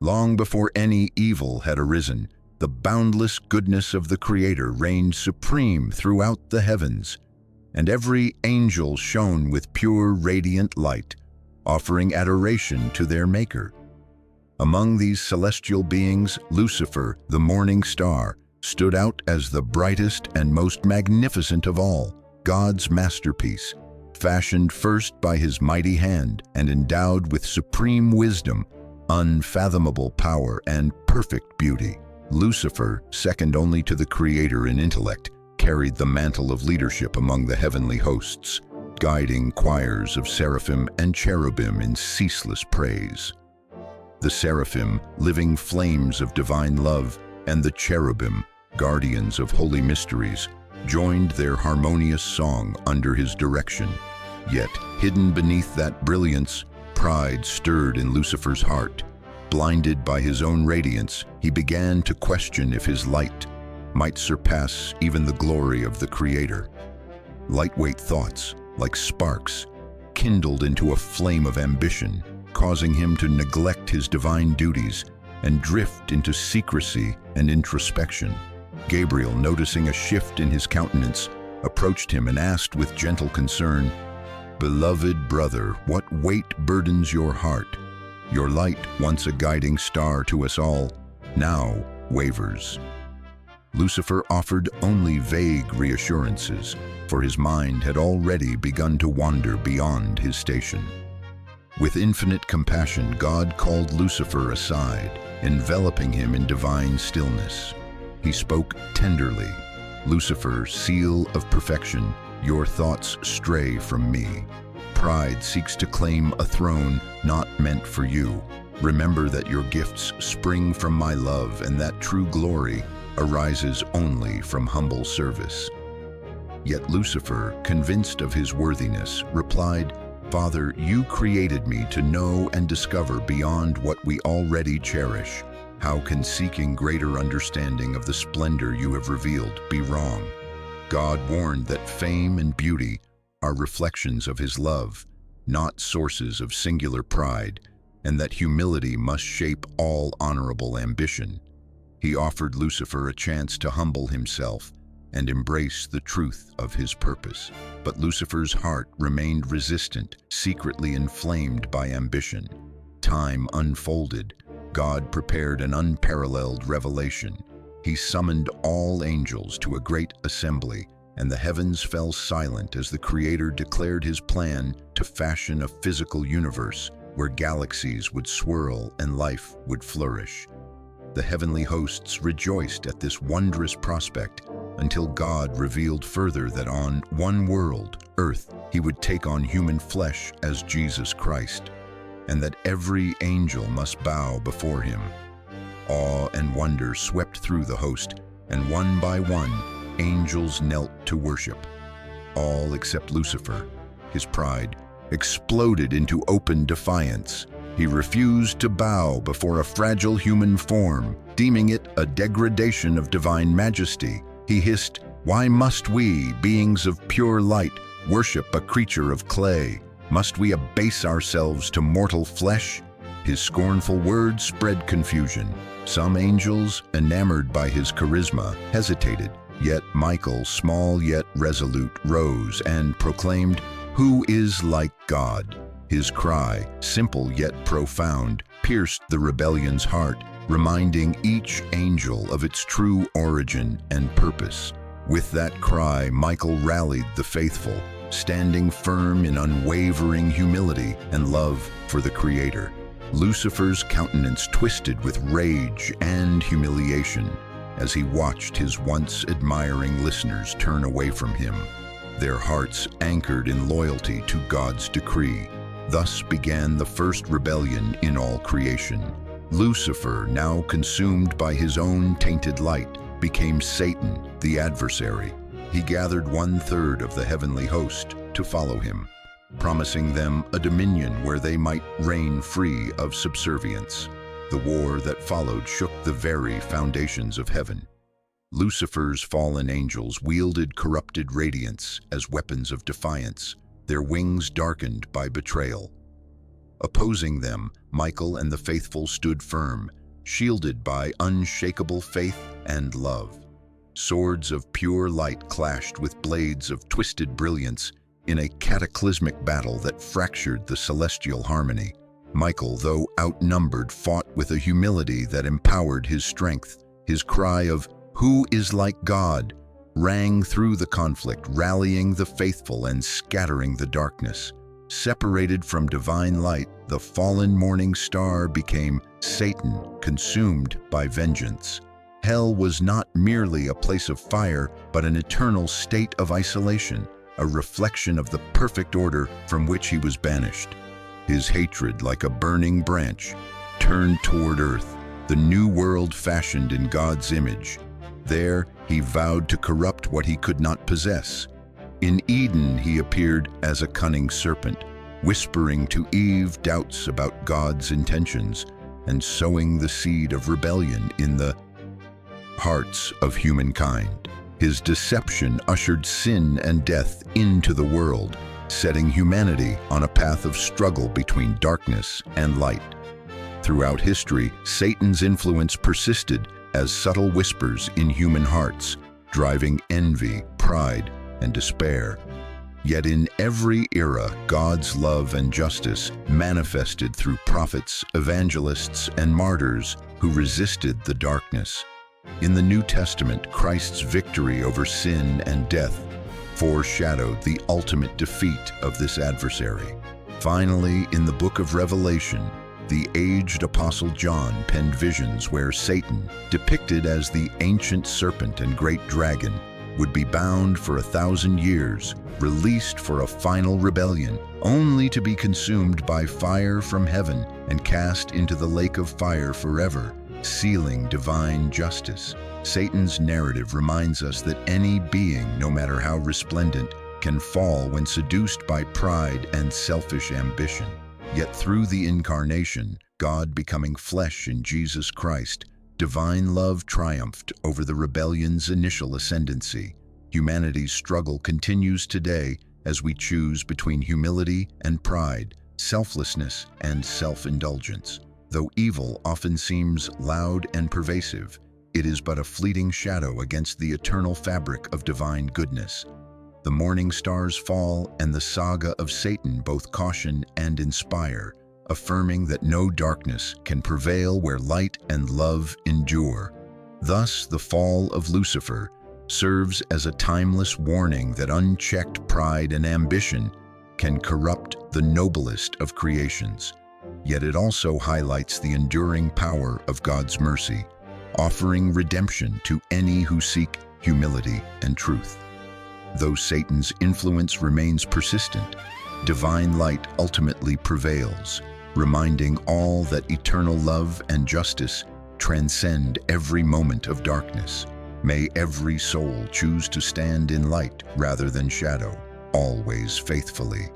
Long before any evil had arisen, the boundless goodness of the Creator reigned supreme throughout the heavens, and every angel shone with pure, radiant light, offering adoration to their Maker. Among these celestial beings, Lucifer, the morning star, stood out as the brightest and most magnificent of all, God's masterpiece, fashioned first by his mighty hand and endowed with supreme wisdom, unfathomable power, and perfect beauty. Lucifer, second only to the Creator in intellect, carried the mantle of leadership among the heavenly hosts, guiding choirs of seraphim and cherubim in ceaseless praise. The seraphim, living flames of divine love, and the cherubim, guardians of holy mysteries, joined their harmonious song under his direction. Yet, hidden beneath that brilliance, pride stirred in Lucifer's heart. Blinded by his own radiance, he began to question if his light might surpass even the glory of the Creator. Lightweight thoughts, like sparks, kindled into a flame of ambition, causing him to neglect his divine duties and drift into secrecy and introspection. Gabriel, noticing a shift in his countenance, approached him and asked with gentle concern, "Beloved brother, what weight burdens your heart? Your light, once a guiding star to us all, now wavers." Lucifer offered only vague reassurances, for his mind had already begun to wander beyond his station. With infinite compassion, God called Lucifer aside, enveloping him in divine stillness. He spoke tenderly, "Lucifer, seal of perfection, your thoughts stray from me. Pride seeks to claim a throne not meant for you. Remember that your gifts spring from my love and that true glory arises only from humble service." Yet Lucifer, convinced of his worthiness, replied, "Father, you created me to know and discover beyond what we already cherish. How can seeking greater understanding of the splendor you have revealed be wrong?" God warned that fame and beauty are reflections of his love, not sources of singular pride, and that humility must shape all honorable ambition. He offered Lucifer a chance to humble himself and embrace the truth of his purpose. But Lucifer's heart remained resistant, secretly inflamed by ambition. Time unfolded. God prepared an unparalleled revelation. He summoned all angels to a great assembly, and the heavens fell silent as the Creator declared his plan to fashion a physical universe where galaxies would swirl and life would flourish. The heavenly hosts rejoiced at this wondrous prospect until God revealed further that on one world, Earth, he would take on human flesh as Jesus Christ, and that every angel must bow before him. Awe and wonder swept through the host, and one by one, angels knelt to worship. All except Lucifer. His pride exploded into open defiance. He refused to bow before a fragile human form, deeming it a degradation of divine majesty. He hissed, "Why must we, beings of pure light, worship a creature of clay? Must we abase ourselves to mortal flesh?" His scornful words spread confusion. Some angels, enamored by his charisma, hesitated. Yet Michael, small yet resolute, rose and proclaimed, "Who is like God?" His cry, simple yet profound, pierced the rebellion's heart, reminding each angel of its true origin and purpose. With that cry, Michael rallied the faithful, standing firm in unwavering humility and love for the Creator. Lucifer's countenance twisted with rage and humiliation as he watched his once admiring listeners turn away from him, their hearts anchored in loyalty to God's decree. Thus began the first rebellion in all creation. Lucifer, now consumed by his own tainted light, became Satan, the adversary. He gathered 1/3 of the heavenly host to follow him, promising them a dominion where they might reign free of subservience. The war that followed shook the very foundations of heaven. Lucifer's fallen angels wielded corrupted radiance as weapons of defiance, their wings darkened by betrayal. Opposing them, Michael and the faithful stood firm, shielded by unshakable faith and love. Swords of pure light clashed with blades of twisted brilliance in a cataclysmic battle that fractured the celestial harmony. Michael, though outnumbered, fought with a humility that empowered his strength. His cry of, "Who is like God?" rang through the conflict, rallying the faithful and scattering the darkness. Separated from divine light, the fallen morning star became Satan, consumed by vengeance. Hell was not merely a place of fire, but an eternal state of isolation, a reflection of the perfect order from which he was banished. His hatred, like a burning branch, turned toward earth, the new world fashioned in God's image. There, he vowed to corrupt what he could not possess. In Eden, he appeared as a cunning serpent, whispering to Eve doubts about God's intentions and sowing the seed of rebellion in the hearts of humankind. His deception ushered sin and death into the world, setting humanity on a path of struggle between darkness and light. Throughout history, Satan's influence persisted as subtle whispers in human hearts, driving envy, pride, and despair. Yet in every era, God's love and justice manifested through prophets, evangelists, and martyrs who resisted the darkness. In the New Testament, Christ's victory over sin and death foreshadowed the ultimate defeat of this adversary. Finally, in the book of Revelation, the aged Apostle John penned visions where Satan, depicted as the ancient serpent and great dragon, would be bound for 1,000 years, released for a final rebellion, only to be consumed by fire from heaven and cast into the lake of fire forever, sealing divine justice. Satan's narrative reminds us that any being, no matter how resplendent, can fall when seduced by pride and selfish ambition. Yet through the incarnation, God becoming flesh in Jesus Christ, divine love triumphed over the rebellion's initial ascendancy. Humanity's struggle continues today as we choose between humility and pride, selflessness and self-indulgence. Though evil often seems loud and pervasive, it is but a fleeting shadow against the eternal fabric of divine goodness. The morning stars fall and the saga of Satan both caution and inspire, affirming that no darkness can prevail where light and love endure. Thus, the fall of Lucifer serves as a timeless warning that unchecked pride and ambition can corrupt the noblest of creations. Yet it also highlights the enduring power of God's mercy, offering redemption to any who seek humility and truth. Though Satan's influence remains persistent, divine light ultimately prevails, reminding all that eternal love and justice transcend every moment of darkness. May every soul choose to stand in light rather than shadow, always faithfully